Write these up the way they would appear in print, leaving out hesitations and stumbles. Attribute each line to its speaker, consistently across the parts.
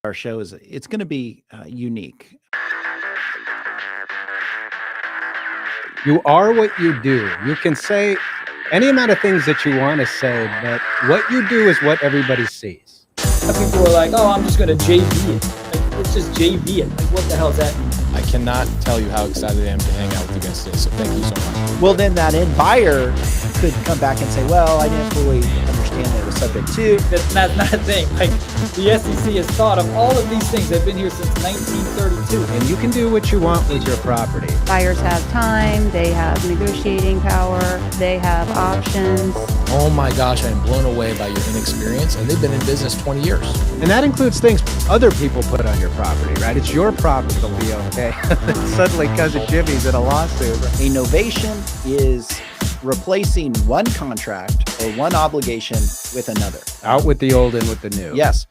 Speaker 1: our show is it's going to be unique.
Speaker 2: You are what you do. You can say any amount of things that you want to say, but what you do is what everybody sees.
Speaker 3: People are like, oh, I'm just going to JV it. Like, it's just JV it. Like, what the hell does that mean?
Speaker 4: I cannot tell you how excited I am to hang out with you guys today, so thank you so much.
Speaker 1: Well, then that end buyer could come back and say, well, I didn't fully understand that it was subject to.
Speaker 3: That's not a thing. Like, the SEC has thought of all of these things. They've been here since 1932.
Speaker 2: And you can do what you want with your property.
Speaker 5: Buyers have time, they have negotiating power, they have options.
Speaker 4: Oh my gosh, I'm blown away by your inexperience, and they've been in business 20 years.
Speaker 2: And that includes things other people put on your property, right? It's your property that'll be okay. Suddenly, cousin Jimmy's in a lawsuit.
Speaker 1: A novation is replacing one contract or one obligation with another.
Speaker 2: Out with the old, in with the new.
Speaker 1: Yes.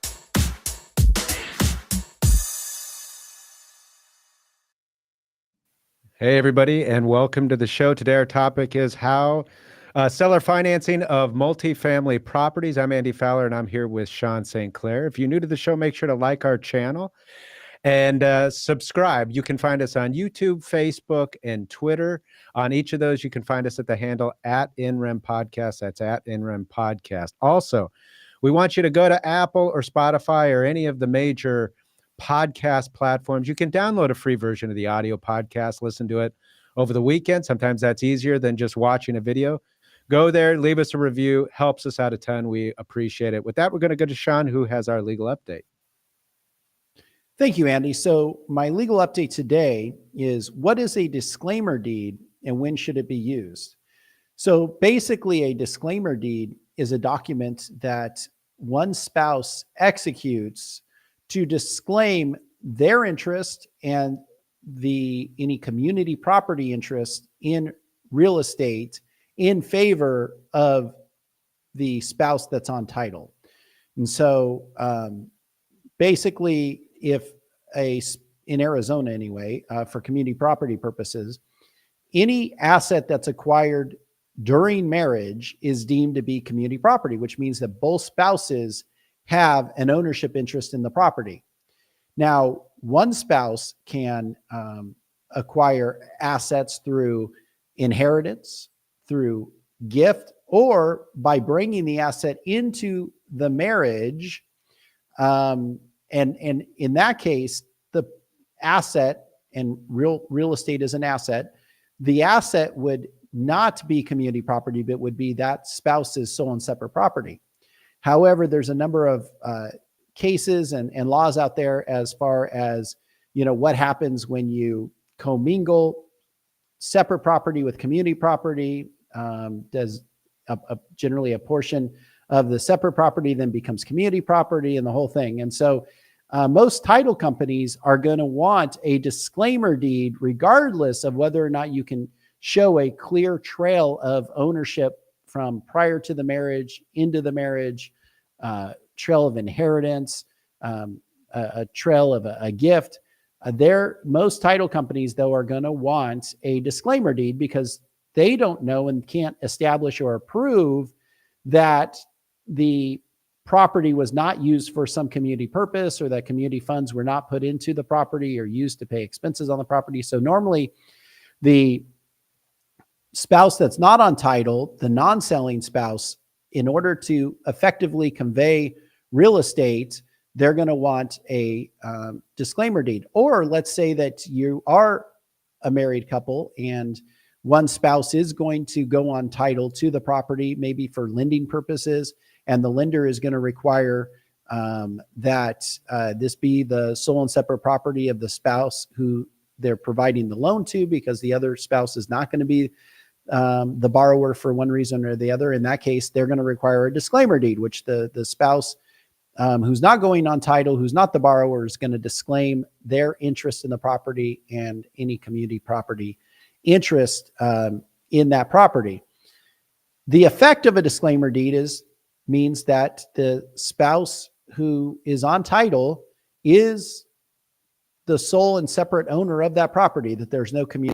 Speaker 2: Hey, everybody, and welcome to the show. Today, our topic is how seller financing of multifamily properties. I'm Andy Fowler, and I'm here with Sean St. Clair. If you're new to the show, make sure to like our channel and subscribe. You can find us on YouTube, Facebook, and Twitter. On each of those, you can find us at the handle @InRem Podcast. That's @InRem Podcast. Also, we want you to go to Apple or Spotify or any of the major podcast platforms. You can download a free version of the audio podcast, listen to it over the weekend. Sometimes that's easier than just watching a video. Go there, leave us a review, helps us out a ton. We appreciate it. With that, we're going to go to Sean, who has our legal update.
Speaker 1: Thank you, Andy. So my legal update today is, what is a disclaimer deed and when should it be used? So basically, a disclaimer deed is a document that one spouse executes to disclaim their interest and any community property interest in real estate in favor of the spouse that's on title. And so basically, if in Arizona anyway, for community property purposes, any asset that's acquired during marriage is deemed to be community property, which means that both spouses have an ownership interest in the property. Now, one spouse can acquire assets through inheritance, through gift, or by bringing the asset into the marriage. And in that case, the asset, and real estate is an asset, the asset would not be community property, but would be that spouse's sole and separate property. However, there's a number of cases and laws out there as far as, what happens when you commingle separate property with community property. Does generally a portion of the separate property then becomes community property and the whole thing. And so most title companies are going to want a disclaimer deed, regardless of whether or not you can show a clear trail of ownership from prior to the marriage, into the marriage, trail of inheritance, a trail of a gift. Most title companies, though, are going to want a disclaimer deed because they don't know and can't establish or prove that the property was not used for some community purpose, or that community funds were not put into the property or used to pay expenses on the property. So normally the spouse that's not on title, the non-selling spouse, in order to effectively convey real estate, they're going to want a disclaimer deed. Or let's say that you are a married couple and one spouse is going to go on title to the property, maybe for lending purposes, and the lender is going to require that this be the sole and separate property of the spouse who they're providing the loan to, because the other spouse is not going to be the borrower for one reason or the other. In that case, they're going to require a disclaimer deed, which the spouse who's not going on title, who's not the borrower, is going to disclaim their interest in the property and any community property interest in that property. The effect of a disclaimer deed means that the spouse who is on title is the sole and separate owner of that property, that there's no community.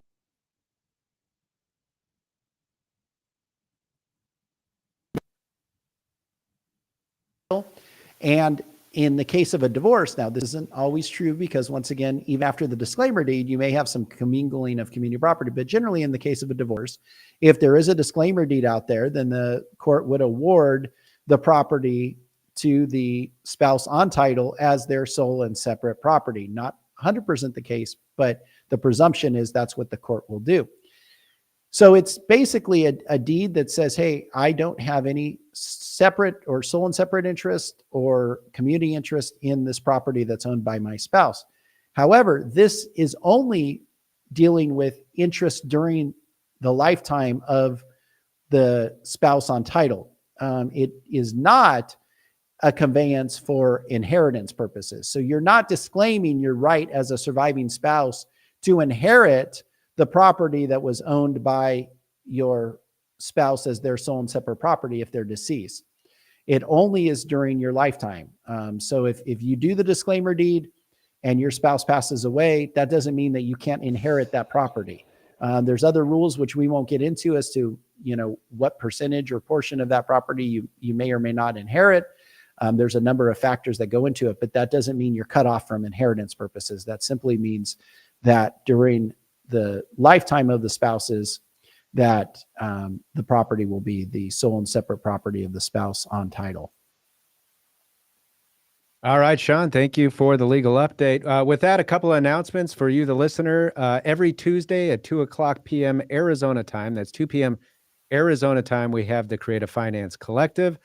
Speaker 1: And In the case of a divorce, now this isn't always true because once again, even after the disclaimer deed, you may have some commingling of community property, but generally in the case of a divorce, if there is a disclaimer deed out there, then the court would award the property to the spouse on title as their sole and separate property. Not 100% the case, but the presumption is that's what the court will do. So it's basically a deed that says, hey, I don't have any separate or sole and separate interest or community interest in this property that's owned by my spouse. However, this is only dealing with interest during the lifetime of the spouse on title. It is not a conveyance for inheritance purposes. So you're not disclaiming your right as a surviving spouse to inherit the property that was owned by your spouse as their sole and separate property if they're deceased. It only is during your lifetime. So if you do the disclaimer deed and your spouse passes away, that doesn't mean that you can't inherit that property. There's other rules which we won't get into as to, what percentage or portion of that property you may or may not inherit. There's a number of factors that go into it, but that doesn't mean you're cut off from inheritance purposes. That simply means that during the lifetime of the spouses, that the property will be the sole and separate property of the spouse on title.
Speaker 2: All right, Sean, thank you for the legal update. With that, a couple of announcements for you, the listener. Every Tuesday at 2:00 p.m. Arizona time, that's 2 p.m. Arizona time, we have the Creative Finance Collective.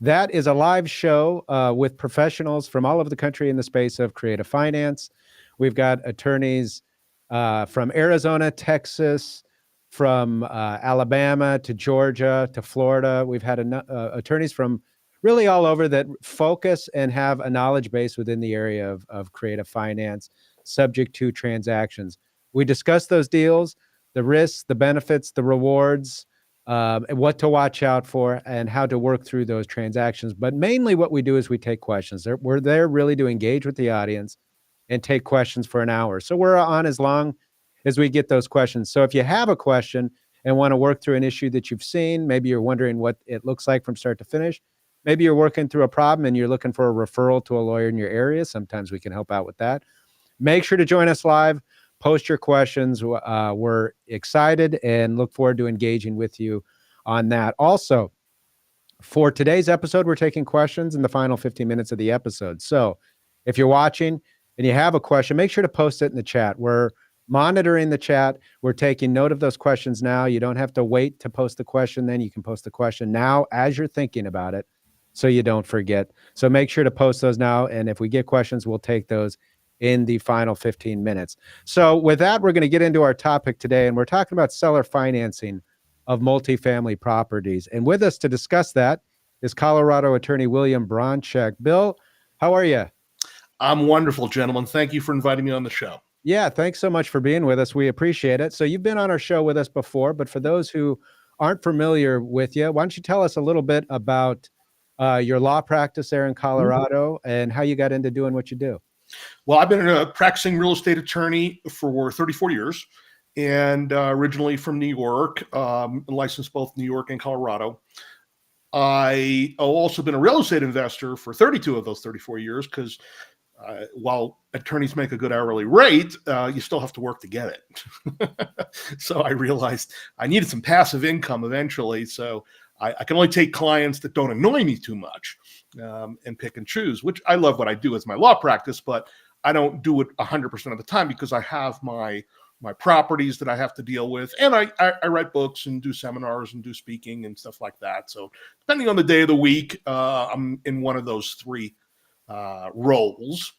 Speaker 2: That is a live show with professionals from all over the country in the space of creative finance. We've got attorneys from Arizona, Texas, from Alabama to Georgia to Florida. We've had attorneys from really all over that focus and have a knowledge base within the area of creative finance, subject to transactions. We discuss those deals, the risks, the benefits, the rewards, what to watch out for, and how to work through those transactions. But mainly what we do is we take questions. We're there really to engage with the audience and take questions for an hour. So we're on as long as we get those questions. So if you have a question and want to work through an issue that you've seen, maybe you're wondering what it looks like from start to finish, maybe you're working through a problem and you're looking for a referral to a lawyer in your area, sometimes we can help out with that. Make sure to join us live. Post your questions. We're excited and look forward to engaging with you on that. Also, for today's episode, we're taking questions in the final 15 minutes of the episode. So if you're watching and you have a question, make sure to post it in the chat. We're monitoring the chat. We're taking note of those questions now. You don't have to wait to post the question. Then you can post the question now as you're thinking about it so you don't forget. So make sure to post those now. And if we get questions, we'll take those in the final 15 minutes. So with that, we're going to get into our topic today, and we're talking about seller financing of multifamily properties. And with us to discuss that is Colorado attorney William Bronchick. Bill, how are you?
Speaker 6: I'm wonderful, gentlemen. Thank you for inviting me on the show.
Speaker 2: Yeah, thanks so much for being with us. We appreciate it. So you've been on our show with us before, but for those who aren't familiar with you, why don't you tell us a little bit about your law practice there in Colorado and how you got into doing what you do?
Speaker 6: Well, I've been a practicing real estate attorney for 34 years and originally from New York, licensed both New York and Colorado. I have also been a real estate investor for 32 of those 34 years because while attorneys make a good hourly rate, you still have to work to get it. So I realized I needed some passive income eventually. So I can only take clients that don't annoy me too much and pick and choose, which I love what I do as my law practice, but I don't do it 100% of the time because I have my properties that I have to deal with. And I write books and do seminars and do speaking and stuff like that. So depending on the day of the week, I'm in one of those three roles.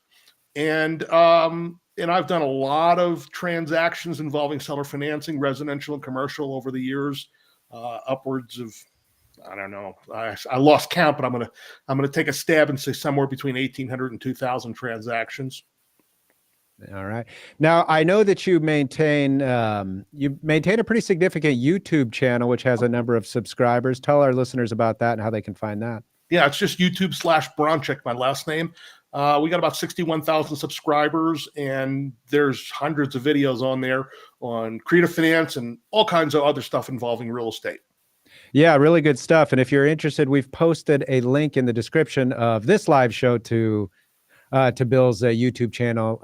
Speaker 6: And I've done a lot of transactions involving seller financing, residential and commercial over the years, upwards of, I don't know, I lost count, but I'm gonna take a stab and say somewhere between 1,800 and 2,000 transactions.
Speaker 2: All right. Now I know that you maintain a pretty significant YouTube channel, which has a number of subscribers. Tell our listeners about that and how they can find that.
Speaker 6: Yeah, it's just YouTube/Bronchick, my last name. We got about 61,000 subscribers, and there's hundreds of videos on there on creative finance and all kinds of other stuff involving real estate.
Speaker 2: Yeah, really good stuff. And if you're interested, we've posted a link in the description of this live show to to Bill's YouTube channel.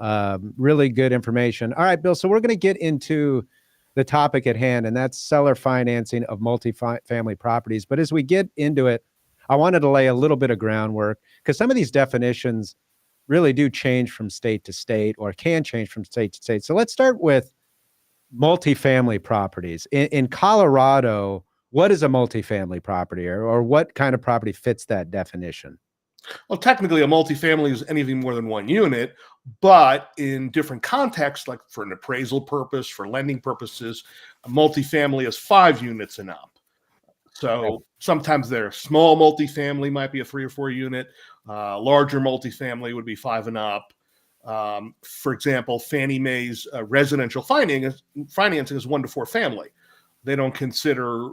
Speaker 2: Really good information. All right, Bill. So we're going to get into the topic at hand, and that's seller financing of multifamily properties. But as we get into it, I wanted to lay a little bit of groundwork because some of these definitions really do change from state to state or can change from state to state. So let's start with multifamily properties. In Colorado, what is a multifamily property, or what kind of property fits that definition?
Speaker 6: Well, technically, a multifamily is anything more than one unit, but in different contexts, like for an appraisal purpose, for lending purposes, a multifamily is 5 units and up. So sometimes they're small multifamily, might be a 3 or 4 unit. Larger multifamily would be 5 and up. For example, Fannie Mae's residential financing is 1 to 4 family. They don't consider,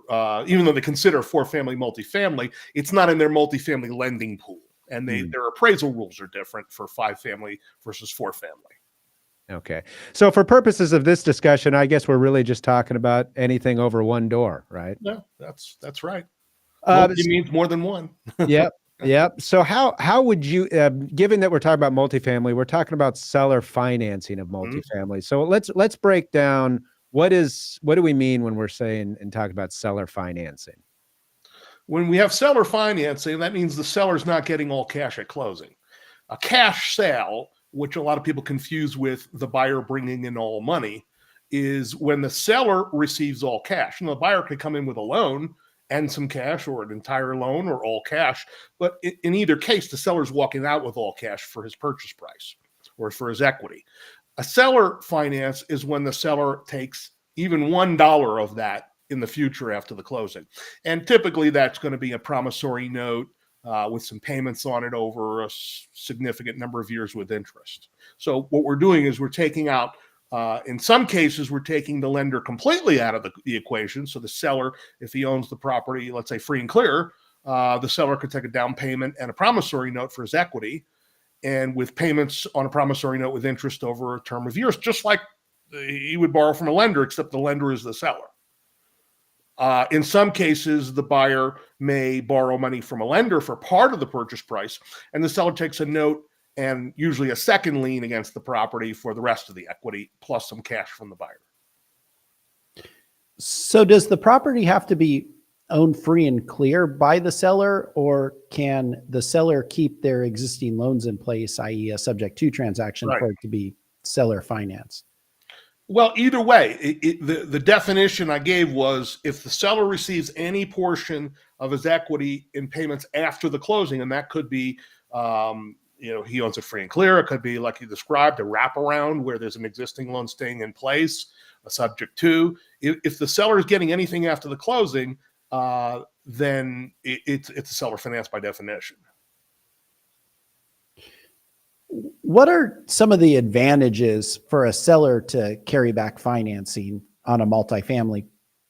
Speaker 6: even though they consider 4-family multifamily, it's not in their multifamily lending pool. And their appraisal rules are different for 5-family versus 4-family.
Speaker 2: Okay. So for purposes of this discussion, I guess we're really just talking about anything over 1 door, right?
Speaker 6: Yeah, that's right. It means more than one.
Speaker 2: Yep. Yep. So how would you, given that we're talking about multifamily, we're talking about seller financing of multifamily. So let's break down what do we mean when we're saying and talking about seller financing?
Speaker 6: When we have seller financing, that means the seller's not getting all cash at closing. A cash sale, which a lot of people confuse with the buyer bringing in all money, is when the seller receives all cash. And the buyer could come in with a loan and some cash, or an entire loan, or all cash. But in either case, the seller's walking out with all cash for his purchase price or for his equity. A seller finance is when the seller takes even $1 of that in the future after the closing. And typically that's going to be a promissory note with some payments on it over a significant number of years with interest. So what we're doing is we're taking out, in some cases, we're taking the lender completely out of the equation. So the seller, if he owns the property, let's say free and clear, the seller could take a down payment and a promissory note for his equity, and with payments on a promissory note with interest over a term of years, just like he would borrow from a lender, except the lender is the seller. In some cases, the buyer may borrow money from a lender for part of the purchase price, and the seller takes a note and usually a second lien against the property for the rest of the equity, plus some cash from the buyer.
Speaker 1: So does the property have to be owned free and clear by the seller, or can the seller keep their existing loans in place, i.e. a subject to transaction, for it to be seller finance?
Speaker 6: Well, either way, the definition I gave was if the seller receives any portion of his equity in payments after the closing, and that could be, he owns it free and clear. It could be, like you described, a wraparound where there's an existing loan staying in place, a subject to. If the seller is getting anything after the closing, then it's a seller finance by definition.
Speaker 1: What are some of the advantages for a seller to carry back financing on a multifamily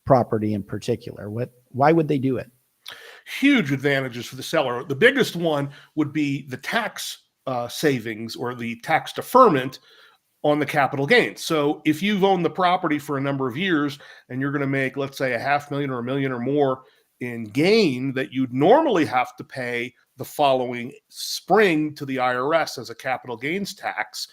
Speaker 1: property in particular? Why would they do it?
Speaker 6: Huge advantages for the seller. The biggest one would be the tax savings or the tax deferment on the capital gains. So if you've owned the property for a number of years and you're going to make, let's say, $500,000 or $1 million or more in gain that you'd normally have to pay the following spring to the IRS as a capital gains tax,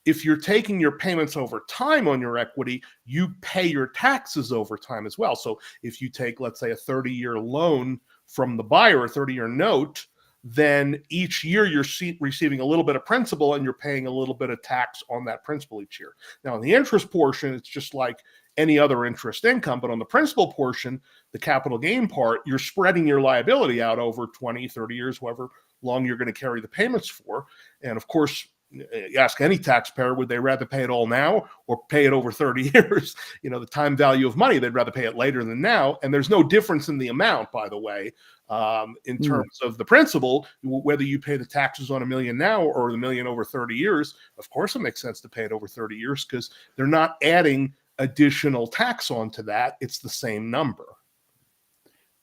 Speaker 6: if you're taking your payments over time on your equity, you pay your taxes over time as well. So if you take, let's say, a 30-year loan from the buyer, a 30-year note, then each year you're receiving a little bit of principal and you're paying a little bit of tax on that principal each year. Now, on the interest portion, it's just like any other interest income, but on the principal portion, the capital gain part, you're spreading your liability out over 20, 30 years, however long you're going to carry the payments for. And of course, you ask any taxpayer, would they rather pay it all now or pay it over 30 years? The time value of money, they'd rather pay it later than now. And there's no difference in the amount, by the way, in terms of the principal, whether you pay the taxes on $1 million now or the $1 million over 30 years. Of course, it makes sense to pay it over 30 years because they're not adding additional tax onto that. It's the same number.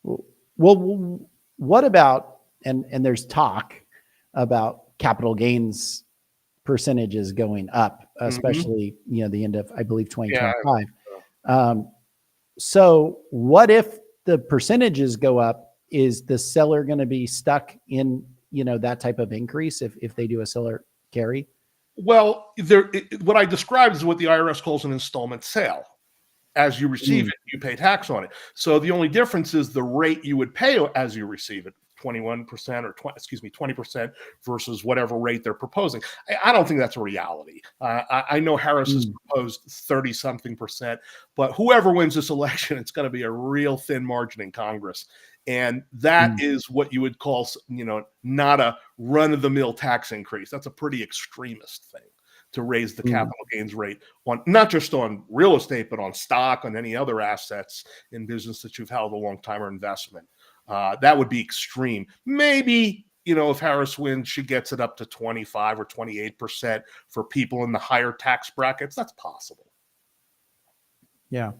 Speaker 1: Well, what about, and there's talk about capital gains percentages going up, especially, the end of, I believe, 2025.
Speaker 6: Yeah.
Speaker 1: So what if the percentages go up? Is the seller going to be stuck in, that type of increase if they do a seller Gary?
Speaker 6: Well, what I described is what the IRS calls an installment sale. As you receive it, you pay tax on it. So the only difference is the rate you would pay as you receive it, 21% or 20% versus whatever rate they're proposing. I don't think that's a reality. I know Harris has proposed 30-something%, but whoever wins this election, it's going to be a real thin margin in Congress. And that is what you would call, not a run-of-the-mill tax increase. That's a pretty extremist thing, to raise the capital gains rate on not just on real estate, but on stock, on any other assets in business that you've held a long time or investment. That would be extreme. Maybe, if Harris wins, she gets it up to 25 or 28% for people in the higher tax brackets. That's possible.
Speaker 1: Yeah.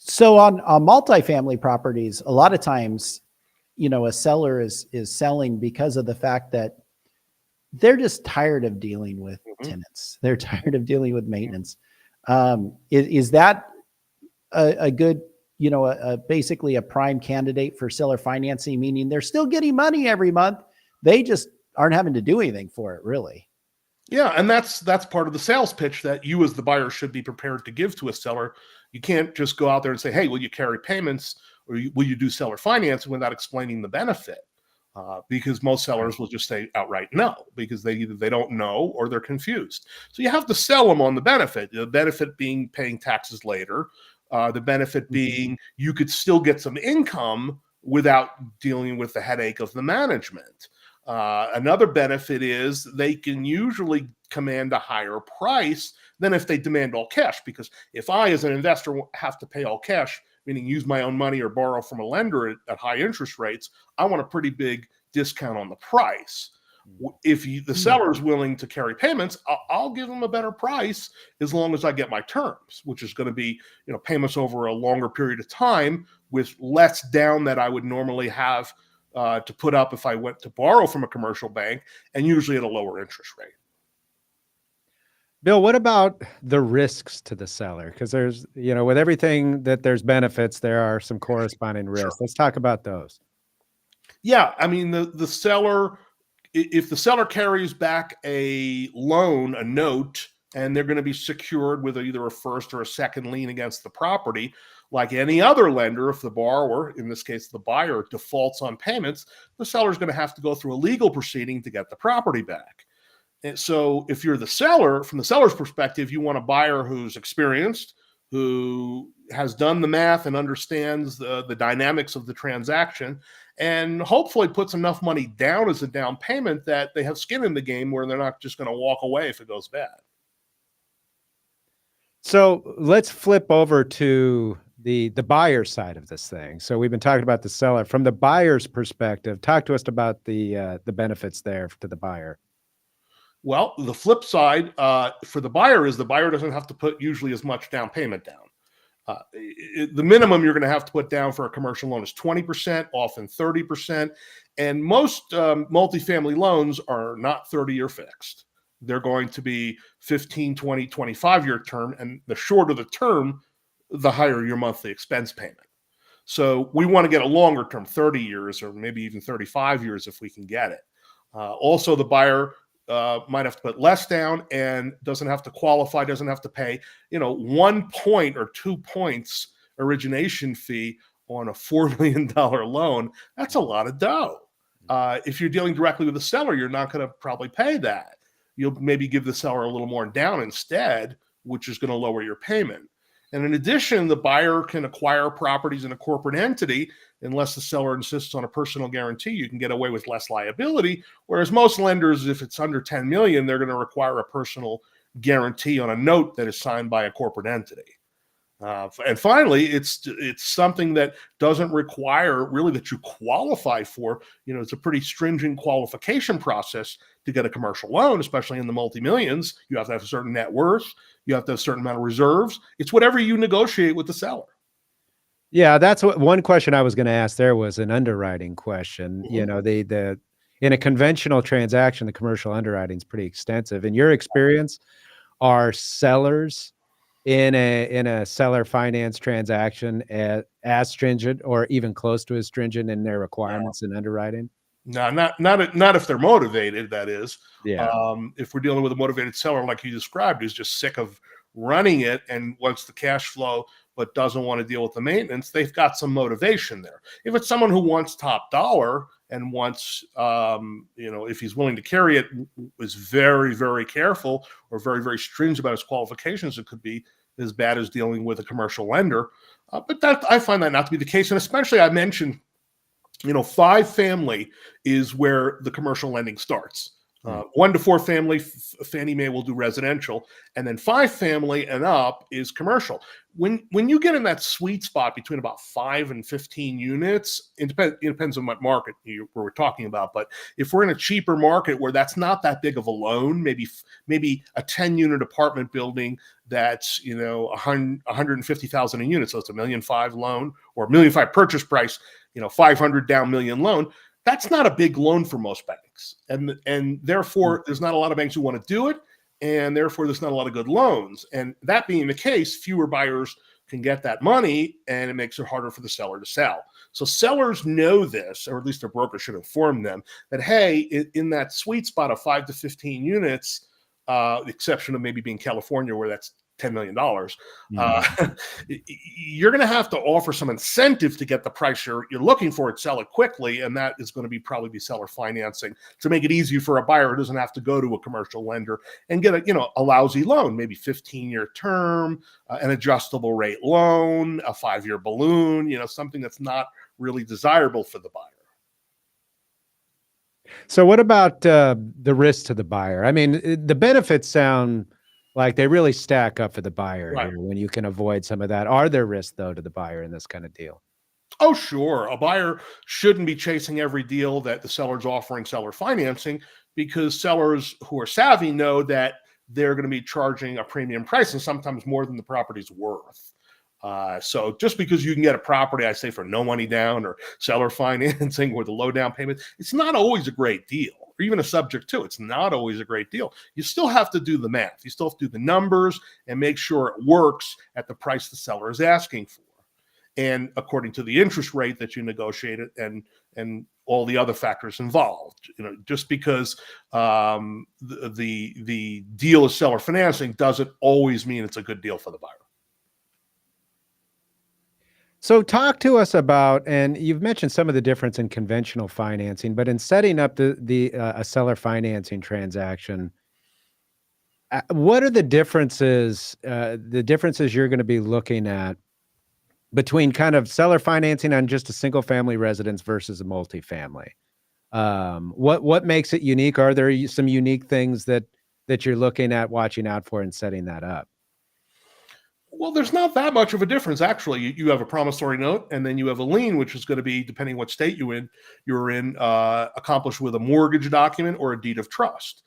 Speaker 1: So on multifamily properties, a lot of times, a seller is selling because of the fact that they're just tired of dealing with tenants. They're tired of dealing with maintenance. Is that a good, basically a prime candidate for seller financing, meaning they're still getting money every month. They just aren't having to do anything for it, really.
Speaker 6: Yeah, and that's part of the sales pitch that you as the buyer should be prepared to give to a seller. You can't just go out there and say, hey, will you carry payments or will you do seller financing without explaining the benefit? Because most sellers will just say outright no, because they don't know or they're confused. So you have to sell them on the benefit being paying taxes later, the benefit being you could still get some income without dealing with the headache of the management. Another benefit is they can usually command a higher price than if they demand all cash, because if I as an investor have to pay all cash, meaning use my own money or borrow from a lender at high interest rates, I want a pretty big discount on the price. If the seller is willing to carry payments, I'll give them a better price as long as I get my terms, which is going to be payments over a longer period of time with less down that I would normally have to put up if I went to borrow from a commercial bank, and usually at a lower interest rate.
Speaker 2: Bill, what about the risks to the seller? Because there's, with everything that there's benefits, there are some corresponding risks.
Speaker 6: Sure.
Speaker 2: Let's talk about those.
Speaker 6: Yeah, I mean, the seller, if the seller carries back a loan, a note, and they're going to be secured with either a first or a second lien against the property, like any other lender, if the borrower, in this case the buyer, defaults on payments, the seller's going to have to go through a legal proceeding to get the property back. And so if you're the seller, from the seller's perspective, you want a buyer who's experienced, who has done the math and understands the dynamics of the transaction, and hopefully puts enough money down as a down payment that they have skin in the game where they're not just going to walk away if it goes bad.
Speaker 2: So let's flip over to the buyer side of this thing. So we've been talking about the seller. From the buyer's perspective, talk to us about the benefits there to the buyer.
Speaker 6: Well, the flip side for the buyer is the buyer doesn't have to put usually as much down payment down. The minimum you're going to have to put down for a commercial loan is 20%, often 30%. And most multifamily loans are not 30-year fixed. They're going to be 15, 20, 25-year term. And the shorter the term, the higher your monthly expense payment. So we want to get a longer term, 30 years or maybe even 35 years if we can get it. Also, the buyer might have to put less down and doesn't have to qualify, doesn't have to pay, 1 point or 2 points origination fee on a $4 million loan. That's a lot of dough. If you're dealing directly with the seller, you're not going to probably pay that. You'll maybe give the seller a little more down instead, which is going to lower your payment. And in addition, the buyer can acquire properties in a corporate entity. Unless the seller insists on a personal guarantee, you can get away with less liability. Whereas most lenders, if it's under 10 million, they're going to require a personal guarantee on a note that is signed by a corporate entity. And finally, it's something that doesn't require really that you qualify for. It's a pretty stringent qualification process to get a commercial loan, especially in the multi-millions. You have to have a certain net worth. You have to have a certain amount of reserves. It's whatever you negotiate with the seller.
Speaker 2: Yeah, that's what one question I was going to ask there was an underwriting question. The in a conventional transaction, the commercial underwriting is pretty extensive. In your experience, are sellers in a seller finance transaction as stringent or even close to as stringent in their requirements in underwriting?
Speaker 6: No, not if they're motivated. That is,
Speaker 2: Yeah.
Speaker 6: if we're dealing with a motivated seller like you described, who's just sick of running it and wants the cash flow but doesn't want to deal with the maintenance, they've got some motivation there. If it's someone who wants top dollar and wants, if he's willing to carry it, is very, very careful or very, very stringent about his qualifications, it could be as bad as dealing with a commercial lender. But that I find that not to be the case, and especially I mentioned, 5 family is where the commercial lending starts. 1 to 4 family, Fannie Mae will do residential, and then 5 family and up is commercial. When you get in that sweet spot between about 5 and 15 units, it depends on what market we're talking about. But if we're in a cheaper market where that's not that big of a loan, maybe a 10-unit apartment building that's $150,000 a unit, so it's $1.5 million loan or $1.5 million purchase price, $500 down $1 million loan. That's not a big loan for most banks, and therefore there's not a lot of banks who want to do it, and therefore there's not a lot of good loans. And that being the case, fewer buyers can get that money, and it makes it harder for the seller to sell. So sellers know this, or at least their broker should inform them that, hey, in that sweet spot of 5 to 15 units, the exception of maybe being California where that's $10 million, you're going to have to offer some incentive to get the price you're looking for and sell it quickly. And that is going to probably be seller financing to make it easy for a buyer who doesn't have to go to a commercial lender and get a lousy loan, maybe 15-year term, an adjustable rate loan, a 5-year balloon, something that's not really desirable for the buyer.
Speaker 2: So what about the risk to the buyer? I mean, the benefits sound like they really stack up for the buyer
Speaker 6: Right.
Speaker 2: here when you can avoid some of that. Are there risks, though, to the buyer in this kind of deal?
Speaker 6: Oh, sure. A buyer shouldn't be chasing every deal that the seller's offering seller financing, because sellers who are savvy know that they're going to be charging a premium price and sometimes more than the property's worth. So just because you can get a property, I say, for no money down or seller financing with a low down payment, it's not always a great deal. Or even a subject to, it's not always a great deal. You still have to do the math. You still have to do the numbers and make sure it works at the price the seller is asking for, and according to the interest rate that you negotiated and all the other factors involved. Just because the deal is seller financing doesn't always mean it's a good deal for the buyer.
Speaker 2: So talk to us about, and you've mentioned some of the difference in conventional financing, but in setting up a seller financing transaction, what are the differences you're going to be looking at between kind of seller financing on just a single family residence versus a multifamily? What makes it unique? Are there some unique things that you're looking at, watching out for, and setting that up?
Speaker 6: Well, there's not that much of a difference, actually. You have a promissory note, and then you have a lien, which is going to be, depending what state you're in, accomplished with a mortgage document or a deed of trust.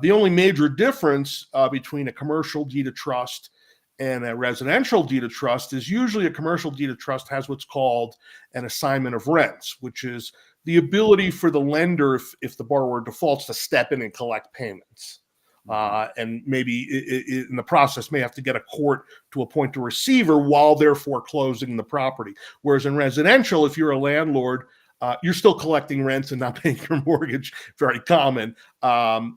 Speaker 6: The only major difference between a commercial deed of trust and a residential deed of trust is usually a commercial deed of trust has what's called an assignment of rents, which is the ability for the lender, if the borrower defaults, to step in and collect payments. And maybe in the process may have to get a court to appoint a receiver while they're foreclosing the property. Whereas in residential, if you're a landlord, you're still collecting rents and not paying your mortgage, very common.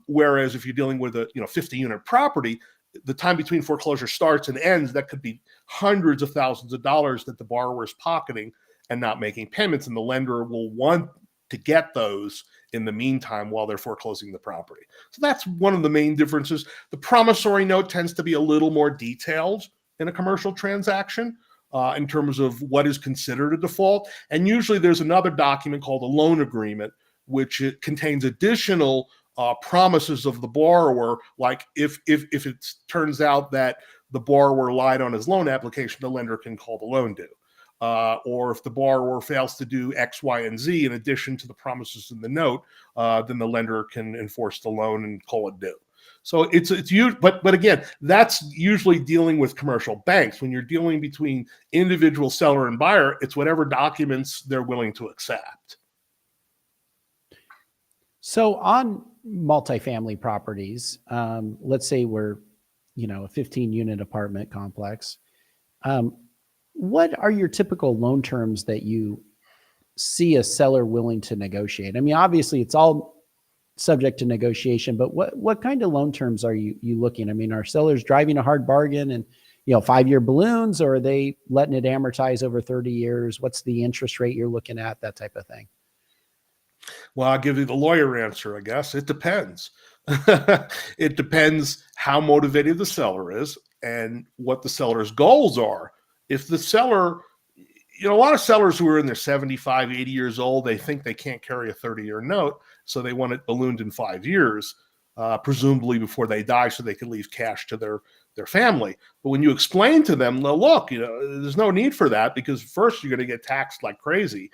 Speaker 6: Whereas if you're dealing with a 50-unit property, the time between foreclosure starts and ends, that could be hundreds of thousands of dollars that the borrower is pocketing and not making payments, and the lender will want to get those in the meantime while they're foreclosing the property. So that's one of the main differences. The promissory note tends to be a little more detailed in a commercial transaction in terms of what is considered a default. And usually there's another document called a loan agreement, which it contains additional promises of the borrower. Like if it turns out that the borrower lied on his loan application, the lender can call the loan due. Or if the borrower fails to do X, Y, and Z in addition to the promises in the note, then the lender can enforce the loan and call it due. So it's huge, but again, that's usually dealing with commercial banks. When you're dealing between individual seller and buyer, it's whatever documents they're willing to accept.
Speaker 1: So on multifamily properties, let's say we're, a 15-unit apartment complex. What are your typical loan terms that you see a seller willing to negotiate? I mean, obviously it's all subject to negotiation, but what kind of loan terms are you looking? I mean, are sellers driving a hard bargain and, 5-year balloons, or are they letting it amortize over 30 years? What's the interest rate you're looking at? That type of thing.
Speaker 6: Well, I'll give you the lawyer answer, I guess. It depends. It depends how motivated the seller is and what the seller's goals are. If the seller, a lot of sellers who are in their 75, 80 years old, they think they can't carry a 30-year note, so they want it ballooned in 5 years, presumably before they die, so they can leave cash to their family. But when you explain to them, well, look, there's no need for that, because first you're going to get taxed like crazy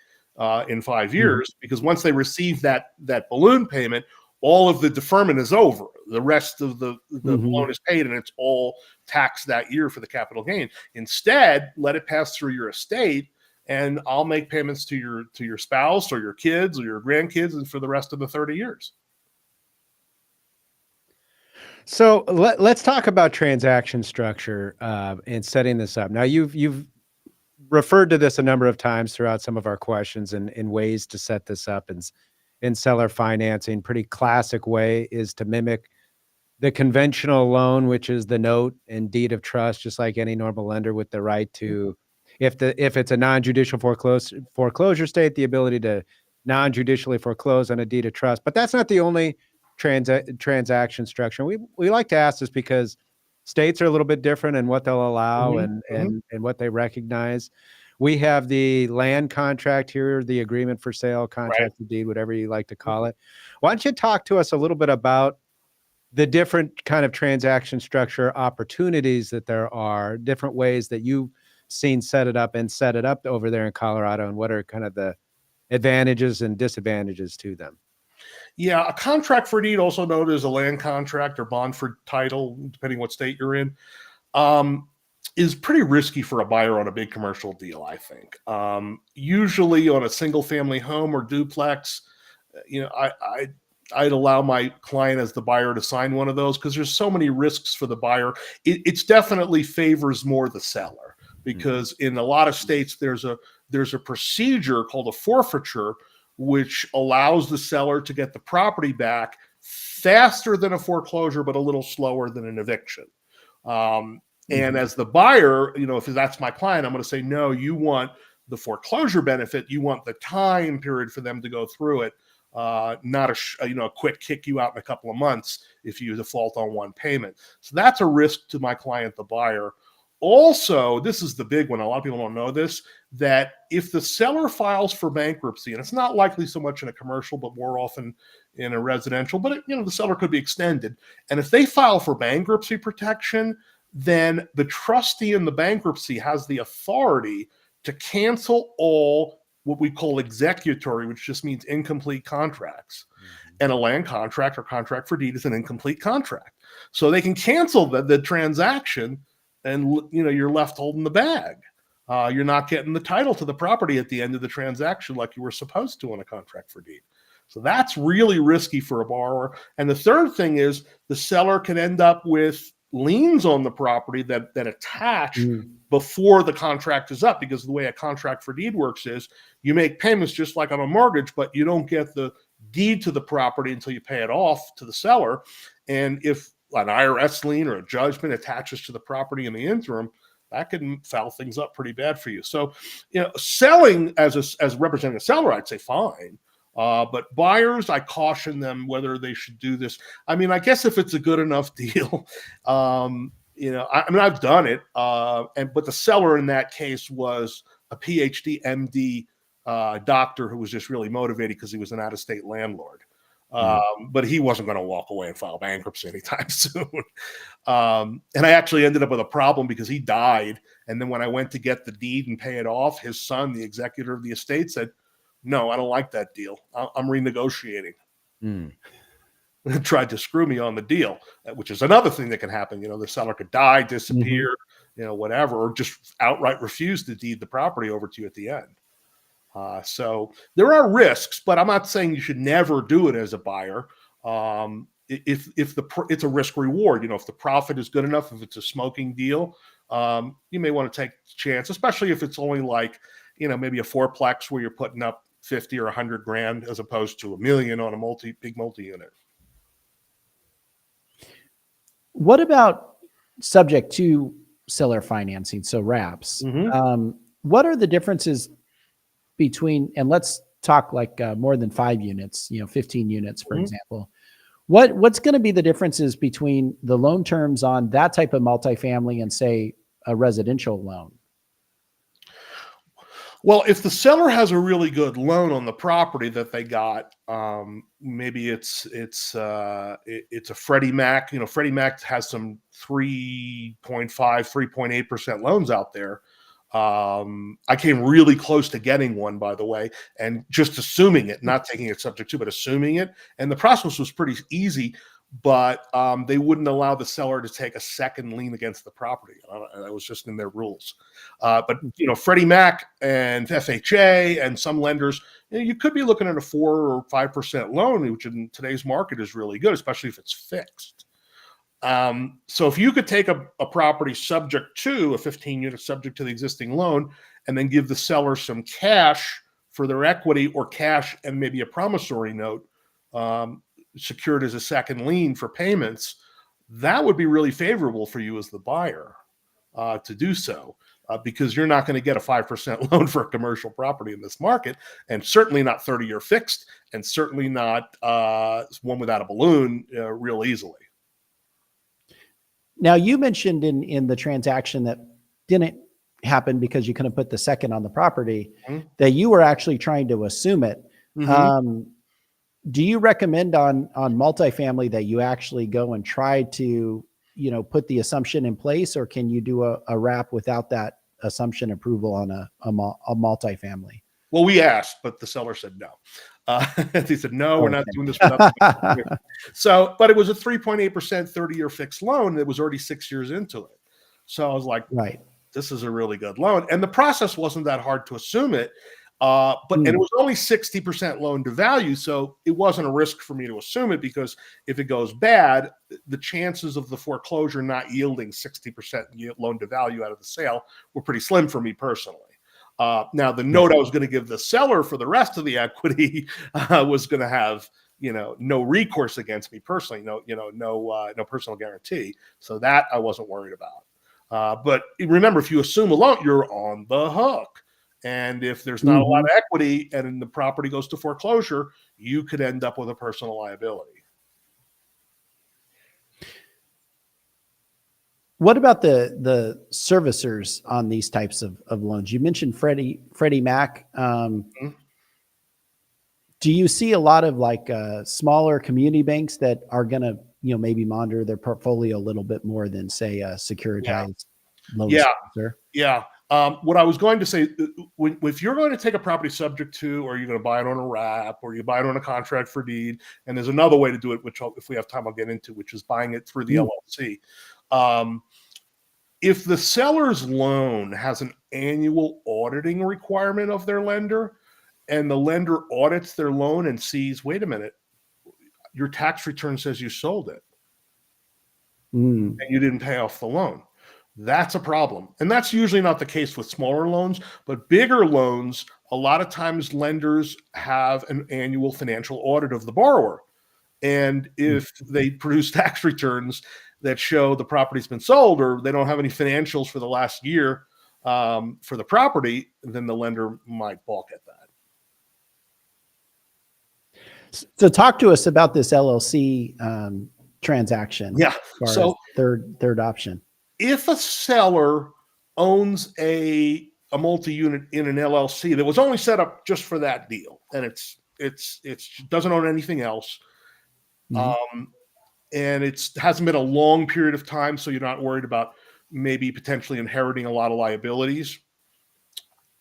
Speaker 6: in 5 years, because once they receive that balloon payment, all of the deferment is over. The rest of the loan is paid, and it's all taxed that year for the capital gain. Instead, let it pass through your estate, and I'll make payments to your spouse or your kids or your grandkids, and for the rest of the 30 years.
Speaker 2: So let's talk about transaction structure and setting this up. Now, you've referred to this a number of times throughout some of our questions and ways to set this up in seller financing. Pretty classic way is to mimic the conventional loan, which is the note and deed of trust, just like any normal lender, with the right to, if it's a non-judicial foreclosure state, the ability to non-judicially foreclose on a deed of trust. But that's not the only transaction structure. We like to ask this because states are a little bit different in what they'll allow and what they recognize. We have the land contract here, the agreement for sale, contract for deed, whatever you like to call it. Why don't you talk to us a little bit about the different kind of transaction structure opportunities that there are, different ways that you've seen set it up over there in Colorado, and what are kind of the advantages and disadvantages to them?
Speaker 6: Yeah, a contract for deed, also known as a land contract or bond for title, depending what state you're in, is pretty risky for a buyer on a big commercial deal, I think. Usually on a single family home or duplex, I'd allow my client as the buyer to sign one of those, because there's so many risks for the buyer. It's definitely favors more the seller, because in a lot of states there's a procedure called a forfeiture, which allows the seller to get the property back faster than a foreclosure, but a little slower than an eviction. And as the buyer, if that's my client, I'm going to say, no, you want the foreclosure benefit. You want the time period for them to go through it, not a quick kick you out in a couple of months if you default on one payment. So that's a risk to my client, the buyer. Also, this is the big one. A lot of people don't know this, that if the seller files for bankruptcy, and it's not likely so much in a commercial, but more often in a residential, but the seller could be extended. And if they file for bankruptcy protection, then the trustee in the bankruptcy has the authority to cancel all what we call executory, which just means incomplete contracts. And a land contract or contract for deed is an incomplete contract. So they can cancel the transaction, and you're left holding the bag. You're not getting the title to the property at the end of the transaction like you were supposed to on a contract for deed. So that's really risky for a borrower. And the third thing is the seller can end up with liens on the property that attach before the contract is up, because the way a contract for deed works is you make payments just like on a mortgage, but you don't get the deed to the property until you pay it off to the seller. And if an IRS lien or a judgment attaches to the property in the interim, that can foul things up pretty bad for you. So, selling as representing a seller, I'd say fine. But buyers, I caution them whether they should do this. I mean, I guess if it's a good enough deal, I've done it. But the seller in that case was a PhD, MD doctor who was just really motivated because he was an out-of-state landlord. But he wasn't going to walk away and file bankruptcy anytime soon. And I actually ended up with a problem because he died. And then when I went to get the deed and pay it off, his son, the executor of the estate, said, "No, I don't like that deal. I'm renegotiating." Tried to screw me on the deal, which is another thing that can happen. The seller could die, disappear, whatever, or just outright refuse to deed the property over to you at the end. So there are risks, but I'm not saying you should never do it as a buyer. If it's a risk reward, if the profit is good enough, if it's a smoking deal, you may want to take a chance, especially if it's only like, maybe a fourplex where you're putting up 50 or 100 grand as opposed to $1 million on a big multi-unit.
Speaker 1: What about subject to seller financing? So wraps. What are the differences between, and let's talk like more than 5 units, 15 units, for example. What's going to be the differences between the loan terms on that type of multifamily and say a residential loan?
Speaker 6: Well, if the seller has a really good loan on the property that they got, maybe it's a Freddie Mac. Freddie Mac has some 3.5, 3.8% loans out there. I came really close to getting one, by the way, and just assuming it, not taking it subject to, but assuming it. And the process was pretty easy, but they wouldn't allow the seller to take a second lien against the property. That was just in their rules. But Freddie Mac and FHA and some lenders, you could be looking at a 4 or 5% loan, which in today's market is really good, especially if it's fixed. So if you could take a property subject to a 15 unit subject to the existing loan, and then give the seller some cash for their equity, or cash and maybe a promissory note secured as a second lien for payments, that would be really favorable for you as the buyer to do so, because you're not going to get a 5% loan for a commercial property in this market, and certainly not 30-year fixed, and certainly not one without a balloon real easily.
Speaker 1: Now, you mentioned in the transaction that didn't happen because you couldn't put the second on the property, that you were actually trying to assume it. Do you recommend on multifamily that you actually go and try to, put the assumption in place, or can you do a wrap without that assumption approval on a multifamily?
Speaker 6: Well, we asked, but the seller said no. He said, no, we're not doing this without the So, but it was a 3.8% 30-year fixed loan that was already 6 years into it. So I was like,
Speaker 1: right,
Speaker 6: this is a really good loan. And the process wasn't that hard to assume it. And it was only 60% loan to value. So it wasn't a risk for me to assume it, because if it goes bad, the chances of the foreclosure not yielding 60% loan to value out of the sale were pretty slim for me personally. Now, the note I was going to give the seller for the rest of the equity was going to have, no recourse against me personally, no personal guarantee. So that I wasn't worried about. But remember, if you assume a loan, you're on the hook. And if there's not a lot of equity and the property goes to foreclosure, you could end up with a personal liability.
Speaker 1: What about the servicers on these types of loans? You mentioned Freddie Mac. Do you see a lot of like smaller community banks that are going to, maybe monitor their portfolio a little bit more than, say, a securitized loan servicer?
Speaker 6: Yeah. What I was going to say, if you're going to take a property subject to, or you're going to buy it on a wrap, or you buy it on a contract for deed, and there's another way to do it, which if we have time, I'll get into, which is buying it through the LLC. If the seller's loan has an annual auditing requirement of their lender, and the lender audits their loan and sees, wait a minute, your tax return says you sold it, and you didn't pay off the loan, that's a problem. And that's usually not the case with smaller loans, but bigger loans, a lot of times lenders have an annual financial audit of the borrower. And if they produce tax returns that show the property's been sold, or they don't have any financials for the last year for the property, then the lender might balk at that.
Speaker 1: So talk to us about this LLC transaction.
Speaker 6: Yeah.
Speaker 1: So third option. If
Speaker 6: a seller owns a multi-unit in an LLC that was only set up just for that deal, and it doesn't own anything else, and it hasn't been a long period of time, so you're not worried about maybe potentially inheriting a lot of liabilities,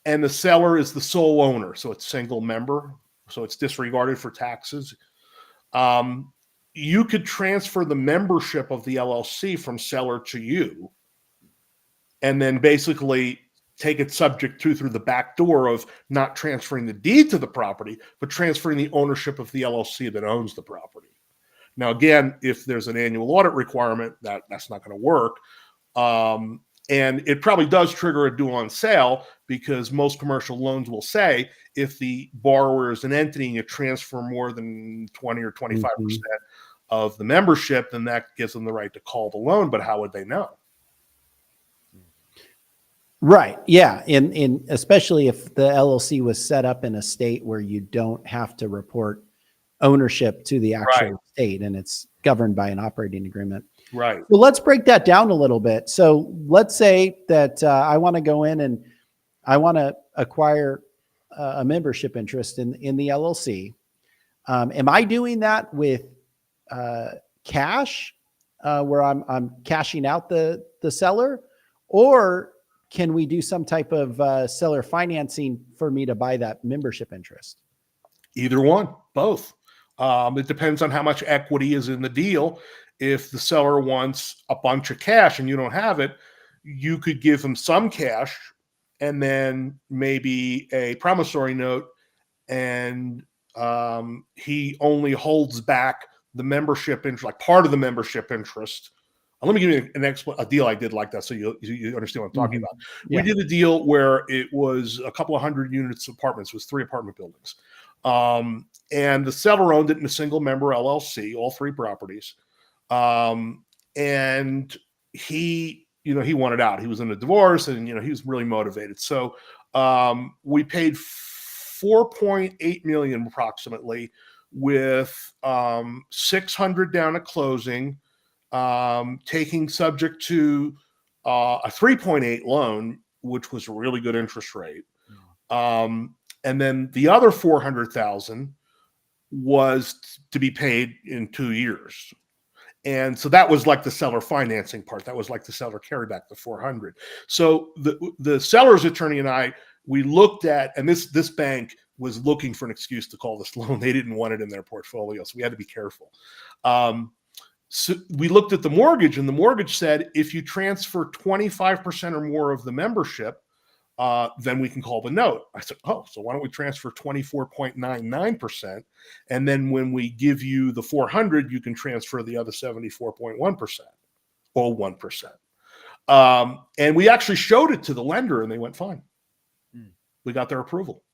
Speaker 6: and the seller is the sole owner, so it's single member, so it's disregarded for taxes, you could transfer the membership of the LLC from seller to you, and then basically take it subject to through the back door of not transferring the deed to the property, but transferring the ownership of the LLC that owns the property. Now, again, if there's an annual audit requirement, that's not going to work. And it probably does trigger a due on sale, because most commercial loans will say if the borrower is an entity and you transfer more than 20 or 25% of the membership, then that gives them the right to call the loan. But how would they know?
Speaker 1: Right. Yeah. In especially if the LLC was set up in a state where you don't have to report ownership to the actual state, and it's governed by an operating agreement.
Speaker 6: Right.
Speaker 1: Well, let's break that down a little bit. So let's say that I want to go in and I want to acquire a membership interest in the LLC. Am I doing that with cash, where I'm cashing out the seller, or can we do some type of seller financing for me to buy that membership interest?
Speaker 6: Either one, both. It depends on how much equity is in the deal. If the seller wants a bunch of cash and you don't have it, you could give them some cash and then maybe a promissory note, and he only holds back the membership interest, like part of the membership interest. Let me give you a deal I did like that, so you understand what I'm talking about.
Speaker 1: Yeah.
Speaker 6: We did a deal where it was a couple of hundred units of apartments. It was 3 apartment buildings. And the seller owned it in a single member LLC, all 3 properties. And he wanted out. He was in a divorce, and, he was really motivated. So, we paid $4.8 million approximately, with, 600 down at closing, taking subject to, a 3.8 loan, which was a really good interest rate. And then the other 400,000 was to be paid in 2 years. And so that was like the seller financing part. That was like the seller carry back the 400. So the seller's attorney and I, we looked at, and this bank was looking for an excuse to call this loan. They didn't want it in their portfolio, so we had to be careful. So we looked at the mortgage, and the mortgage said, if you transfer 25% or more of the membership, then we can call the note. I said, oh, so why don't we transfer 24.99%? And then when we give you the 400, you can transfer the other 74.1% or 1%. And we actually showed it to the lender, and they went fine. We got their approval.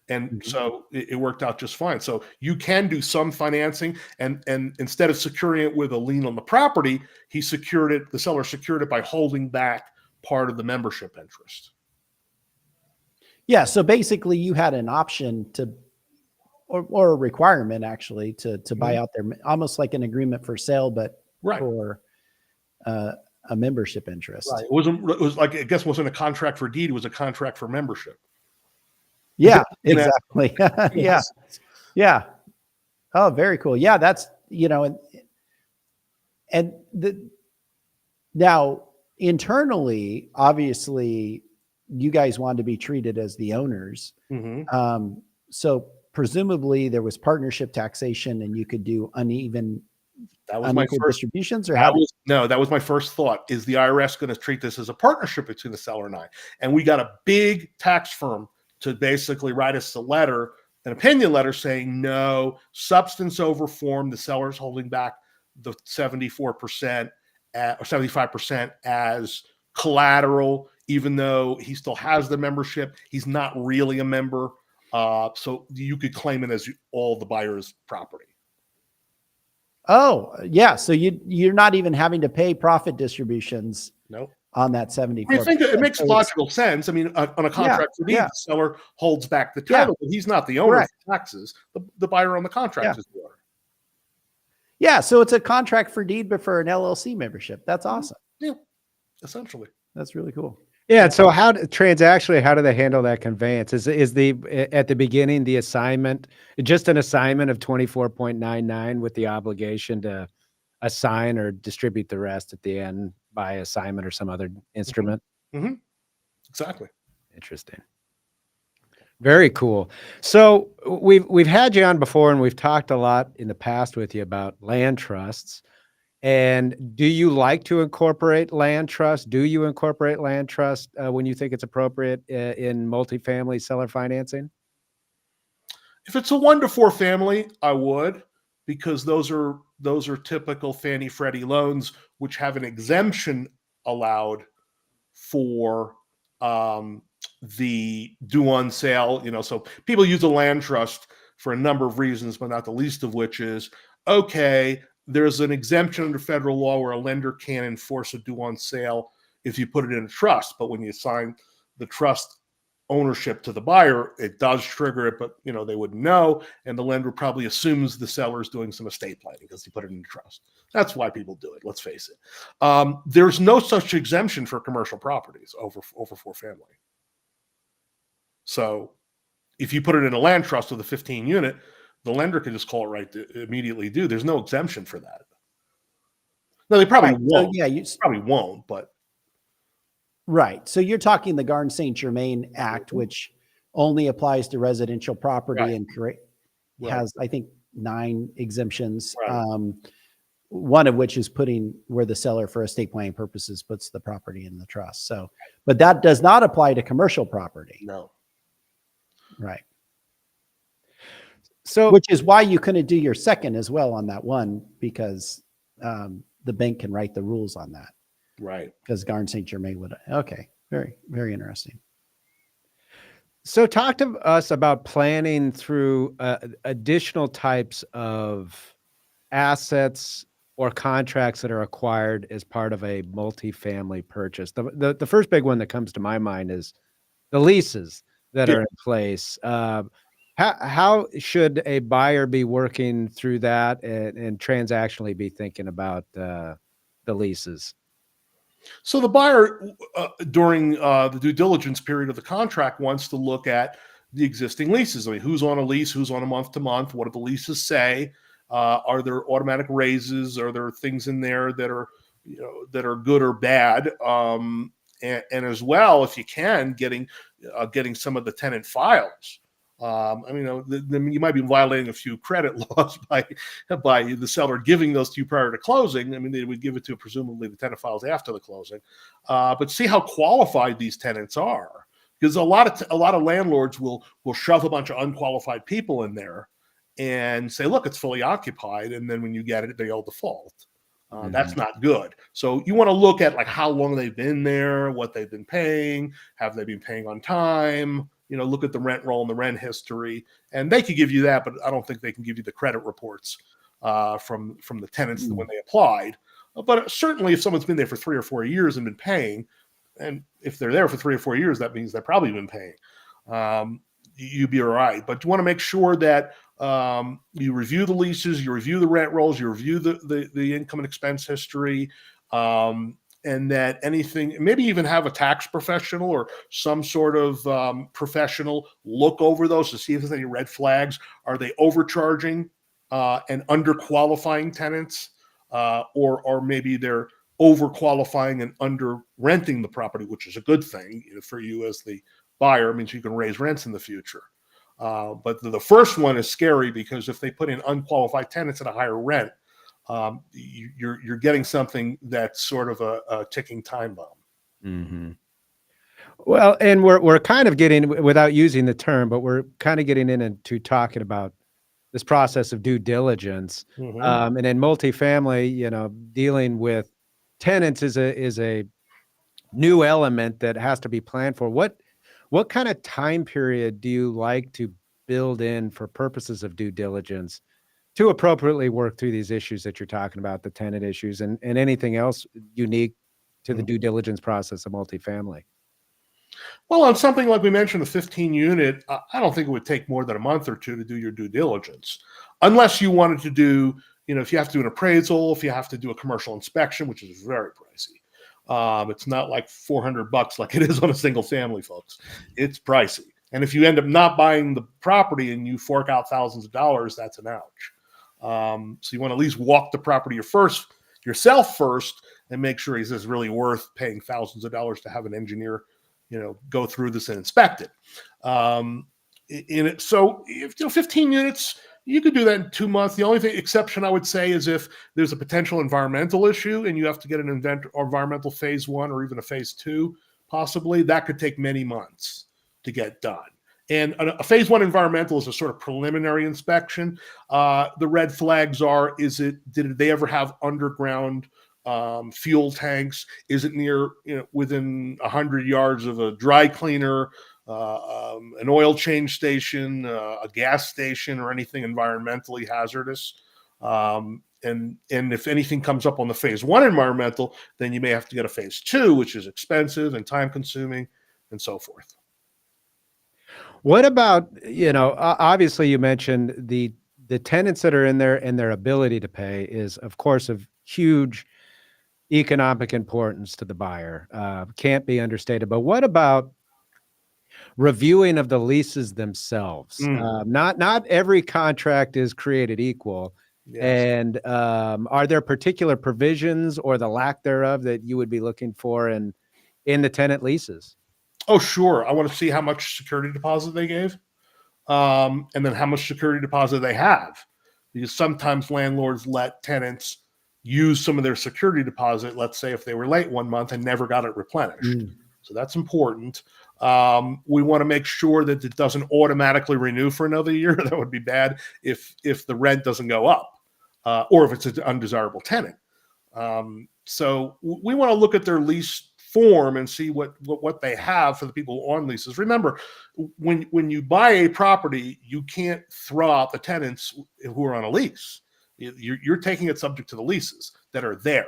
Speaker 6: And so it worked out just fine. So you can do some financing, and instead of securing it with a lien on the property, the seller secured it by holding back part of the membership interest.
Speaker 1: Yeah. So basically you had an option to, or a requirement actually to buy out their, almost like an agreement for sale, but for a membership interest.
Speaker 6: Right. It was like, I guess it wasn't a contract for deed. It was a contract for membership.
Speaker 1: Yeah, exactly. Yeah. Yeah. Oh, very cool. Yeah. That's, now internally, obviously you guys want to be treated as the owners. So presumably there was partnership taxation, and you could do unequal distributions, or
Speaker 6: that was my first thought. Is the IRS going to treat this as a partnership between the seller and I? And we got a big tax firm to basically write us an opinion letter saying, no, substance over form. The seller's holding back the 74% or 75% as collateral, even though he still has the membership. He's not really a member. So you could claim it as all the buyer's property.
Speaker 1: Oh, yeah. So you're not even having to pay profit distributions.
Speaker 6: Nope.
Speaker 1: On that 74%.
Speaker 6: I think it makes logical sense. I mean, on a contract for deed, the seller holds back the title, but he's not the owner of the taxes. The buyer on the contract is the owner.
Speaker 1: Yeah, so it's a contract for deed, but for an LLC membership. That's awesome.
Speaker 6: Yeah, essentially.
Speaker 1: That's really cool.
Speaker 2: Yeah. So how do they handle that conveyance? Is at the beginning, the assignment, just an assignment of 24.99 with the obligation to assign or distribute the rest at the end by assignment or some other instrument?
Speaker 6: Exactly.
Speaker 2: Interesting. Very cool. So we've had you on before, and we've talked a lot in the past with you about land trusts. And do you like to incorporate land trust? Do you incorporate land trust when you think it's appropriate in multifamily seller financing?
Speaker 6: If it's a 1 to 4 family, I would, because those are typical Fannie Freddie loans, which have an exemption allowed for the due on sale. So people use a land trust for a number of reasons, but not the least of which is, okay, there's an exemption under federal law where a lender can't enforce a due on sale if you put it in a trust. But when you assign the trust ownership to the buyer, it does trigger it, but they wouldn't know, and the lender probably assumes the seller is doing some estate planning because he put it in a trust. That's why people do it. Let's face it. There's no such exemption for commercial properties over 4-family. So if you put it in a land trust with a 15 unit, the lender can just call it right to immediately due. There's no exemption for that. No, they probably won't.
Speaker 1: So, yeah,
Speaker 6: probably won't, but.
Speaker 1: Right. So you're talking the Garden St. Germain Act, which only applies to residential property and has, I think, 9 exemptions.
Speaker 6: Right.
Speaker 1: One of which is putting where the seller for estate planning purposes puts the property in the trust. So, but that does not apply to commercial property.
Speaker 6: No.
Speaker 1: Right.
Speaker 2: So,
Speaker 1: which is why you couldn't do your second as well on that one, because the bank can write the rules on that.
Speaker 6: Right.
Speaker 1: Because Garden St. Germain would. Okay. Very, very interesting.
Speaker 2: So talk to us about planning through additional types of assets or contracts that are acquired as part of a multifamily purchase. The first big one that comes to my mind is the leases that are in place. How should a buyer be working through that and transactionally be thinking about the leases?
Speaker 6: So the buyer, during the due diligence period of the contract, wants to look at the existing leases. I mean, who's on a lease, who's on a month-to-month, what do the leases say? Are there automatic raises? Are there things in there that are, good or bad? And as well, if you can, getting some of the tenant files. You might be violating a few credit laws by the seller giving those to you prior to closing. I mean, they would give it to presumably the tenant files after the closing. But see how qualified these tenants are, because a lot of landlords will shove a bunch of unqualified people in there and say, look, it's fully occupied, and then when you get it, they'll default. That's not good. So you want to look at like how long they've been there, what they've been paying, have they been paying on time? Look at the rent roll and the rent history, and they could give you that, but I don't think they can give you the credit reports from the tenants when they applied. But certainly, if someone's been there for 3 or 4 years and been paying, and if they're there for 3 or 4 years, that means they've probably been paying. You'd be all right. But you want to make sure that you review the leases, you review the rent rolls, you review the income and expense history. And that anything, maybe even have a tax professional or some sort of professional look over those to see if there's any red flags. Are they overcharging and underqualifying tenants? Or maybe they're overqualifying and under renting the property, which is a good thing for you as the buyer. It means you can raise rents in the future. But the first one is scary, because if they put in unqualified tenants at a higher rent, you're getting something that's sort of a ticking time bomb.
Speaker 2: Mm-hmm. Well, and we're kind of getting, without using the term, but we're kind of getting into talking about this process of due diligence. And in multifamily, dealing with tenants is a new element that has to be planned for. What kind of time period do you like to build in for purposes of due diligence to appropriately work through these issues that you're talking about, the tenant issues and anything else unique to the due diligence process of multifamily?
Speaker 6: Well, on something like we mentioned, the 15 unit, I don't think it would take more than a month or two to do your due diligence, unless you wanted to do, if you have to do an appraisal, if you have to do a commercial inspection, which is very pricey. It's not like $400 like it is on a single family, folks. It's pricey. And if you end up not buying the property and you fork out thousands of dollars, that's an ouch. So you want to at least walk the property yourself first and make sure it's really worth paying thousands of dollars to have an engineer, go through this and inspect it. So if 15 units, you could do that in 2 months. The only exception I would say is if there's a potential environmental issue and you have to get an environmental phase 1 or even a phase 2, possibly, that could take many months to get done. And a phase 1 environmental is a sort of preliminary inspection. The red flags are, did they ever have underground fuel tanks? Is it near, within 100 yards of a dry cleaner, an oil change station, a gas station, or anything environmentally hazardous? And if anything comes up on the phase 1 environmental, then you may have to get a phase 2, which is expensive and time consuming and so forth.
Speaker 2: What about, obviously you mentioned the tenants that are in there and their ability to pay is, of course, of huge economic importance to the buyer. Can't be understated. But what about reviewing of the leases themselves? Not every contract is created equal. Yes. And are there particular provisions or the lack thereof that you would be looking for in the tenant leases?
Speaker 6: Oh, sure. I want to see how much security deposit they gave, and then how much security deposit they have. Because sometimes landlords let tenants use some of their security deposit, let's say if they were late 1 month and never got it replenished. So that's important. We want to make sure that it doesn't automatically renew for another year. That would be bad if the rent doesn't go up, or if it's an undesirable tenant. So we want to look at their lease form and see what they have for the people on leases. Remember, when you buy a property, you can't throw out the tenants who are on a lease. You're taking it subject to the leases that are there.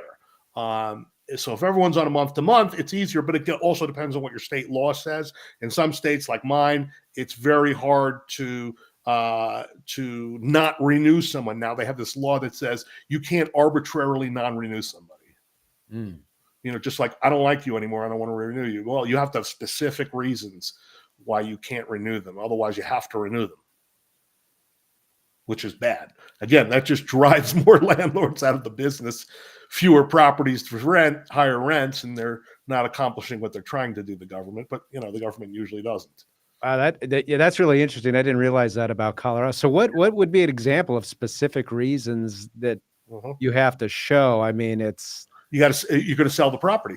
Speaker 6: So if everyone's on a month to month, it's easier, but it also depends on what your state law says. In some states like mine, it's very hard to not renew someone. Now they have this law that says you can't arbitrarily non-renew somebody. Just like, I don't like you anymore, I don't want to renew you. Well, you have to have specific reasons why you can't renew them. Otherwise, you have to renew them, which is bad. Again, that just drives more landlords out of the business. Fewer properties to rent, higher rents, and they're not accomplishing what they're trying to do, the government. But, the government usually doesn't.
Speaker 2: That's really interesting. I didn't realize that about Colorado. So what would be an example of specific reasons that you have to show? I mean, you're
Speaker 6: going to sell the property.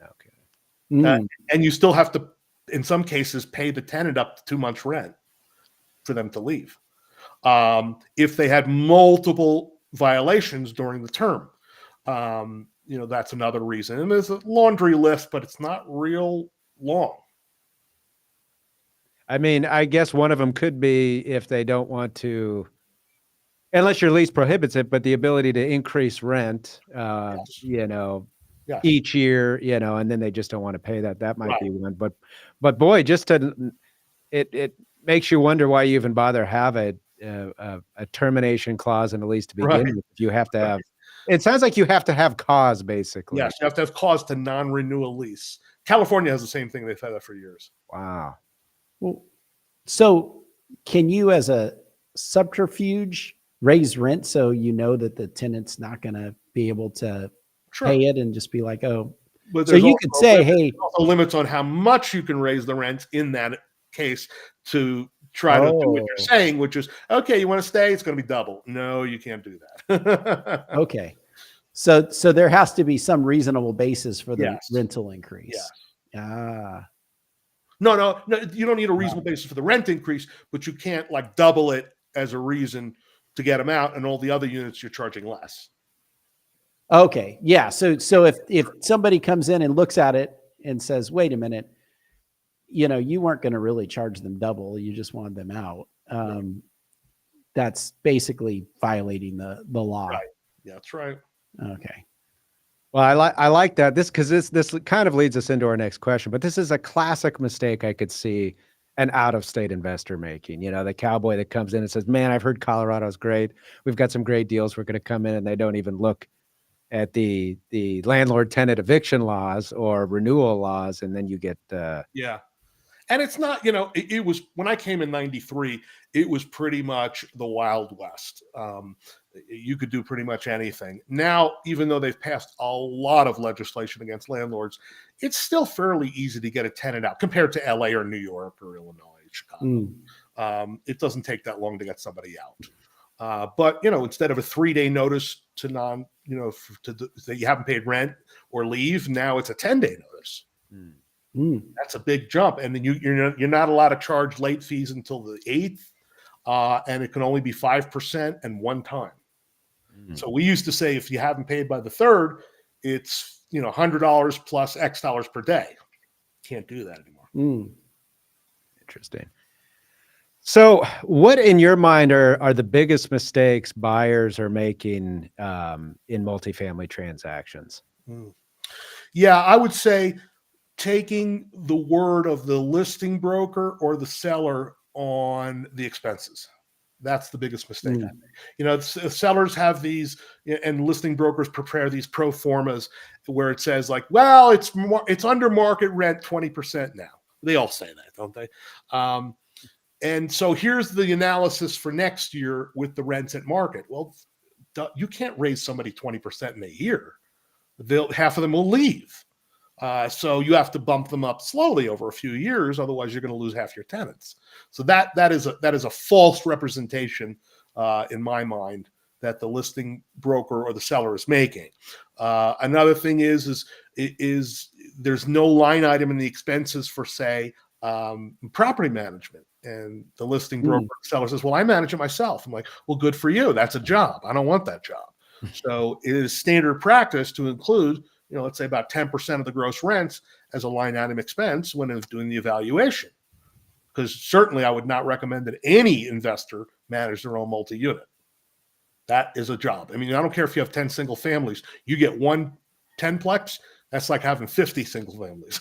Speaker 2: Okay.
Speaker 6: And you still have to, in some cases, pay the tenant up to 2 months rent for them to leave. If they had multiple violations during the term, that's another reason. And there's a laundry list, but it's not real long.
Speaker 2: I mean, I guess one of them could be if they don't want to, unless your lease prohibits it, but the ability to increase rent,
Speaker 6: Yes. Yes.
Speaker 2: each year, and then they just don't want to pay that. That might be one. But boy, it makes you wonder why you even bother have a termination clause in the lease to begin with. You have to have. It sounds like you have to have cause, basically.
Speaker 6: Yes, you have to have cause to non-renew a lease. California has the same thing. They've had that for years.
Speaker 2: Wow.
Speaker 1: Well, so can you, as a subterfuge, raise rent so that the tenant's not going to be able to pay it and just be like, oh.
Speaker 6: But
Speaker 1: so you could say, hey.
Speaker 6: Also limits on how much you can raise the rent in that case to try to do what you're saying, which is, okay, you want to stay? It's going to be double. No, you can't do that.
Speaker 1: Okay. So there has to be some reasonable basis for the rental increase.
Speaker 6: Yes. No, you don't need a reasonable basis for the rent increase, but you can't double it as a reason to get them out, and all the other units you're charging less.
Speaker 1: Okay. Yeah. So if somebody comes in and looks at it and says, wait a minute, you weren't going to really charge them double, you just wanted them out. That's basically violating the law.
Speaker 6: Right. Yeah, that's right.
Speaker 1: Okay.
Speaker 2: Well, I like that. This kind of leads us into our next question, but this is a classic mistake I could see an out-of-state investor making. The cowboy that comes in and says, man, I've heard Colorado's great. We've got some great deals. We're going to come in, and they don't even look at the landlord-tenant eviction laws or renewal laws, and then you get
Speaker 6: And it's not, it was, when I came in 93, it was pretty much the Wild West. You could do pretty much anything. Now, even though they've passed a lot of legislation against landlords, it's still fairly easy to get a tenant out compared to LA or New York or Illinois, Chicago. It doesn't take that long to get somebody out. But, instead of a 3-day notice to that you haven't paid rent or leave, now it's a 10-day notice. That's a big jump. And then you're not allowed to charge late fees until the 8th. And it can only be 5% and one time. So we used to say, if you haven't paid by the 3rd, it's, $100 plus X dollars per day. Can't do that anymore.
Speaker 2: Interesting. So what in your mind are the biggest mistakes buyers are making in multifamily transactions?
Speaker 6: Yeah, I would say taking the word of the listing broker or the seller on the expenses. That's the biggest mistake I make. Sellers have these, and listing brokers prepare these pro formas where it says like, well, it's under market rent 20% now. They all say that, don't they? And so here's the analysis for next year with the rents at market. Well, you can't raise somebody 20% in a year. Half of them will leave. So you have to bump them up slowly over a few years. Otherwise, you're going to lose half your tenants. So that is a false representation in my mind that the listing broker or the seller is making. Another thing is there's no line item in the expenses for, say, property management. And the listing broker seller says, well, I manage it myself. I'm like, well, good for you. That's a job. I don't want that job. So it is standard practice to include, let's say about 10% of the gross rents as a line item expense when it's doing the evaluation. Because certainly I would not recommend that any investor manage their own multi-unit. That is a job. I mean, I don't care if you have 10 single families. You get one 10-plex, that's like having 50 single families.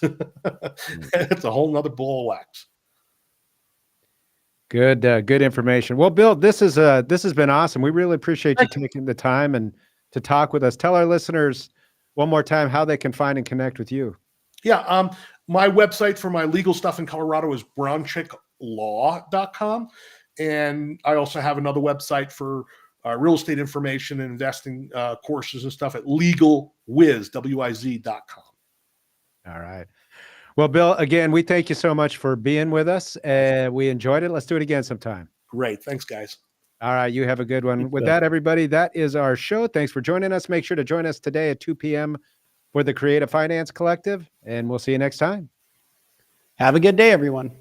Speaker 6: It's a whole nother ball of wax.
Speaker 2: Good information. Well, Bill, this has been awesome. We really appreciate you taking the time and to talk with us. Tell our listeners one more time how they can find and connect with you.
Speaker 6: Yeah. My website for my legal stuff in Colorado is bronchicklaw.com. And I also have another website for real estate information and investing courses and stuff at legalwiz.com.
Speaker 2: All right. Well, Bill, again, we thank you so much for being with us. We enjoyed it. Let's do it again sometime.
Speaker 6: Great. Thanks, guys.
Speaker 2: All right. You have a good one. With that, everybody, that is our show. Thanks for joining us. Make sure to join us today at 2 p.m. for the Creative Finance Collective, and we'll see you next time.
Speaker 1: Have a good day, everyone.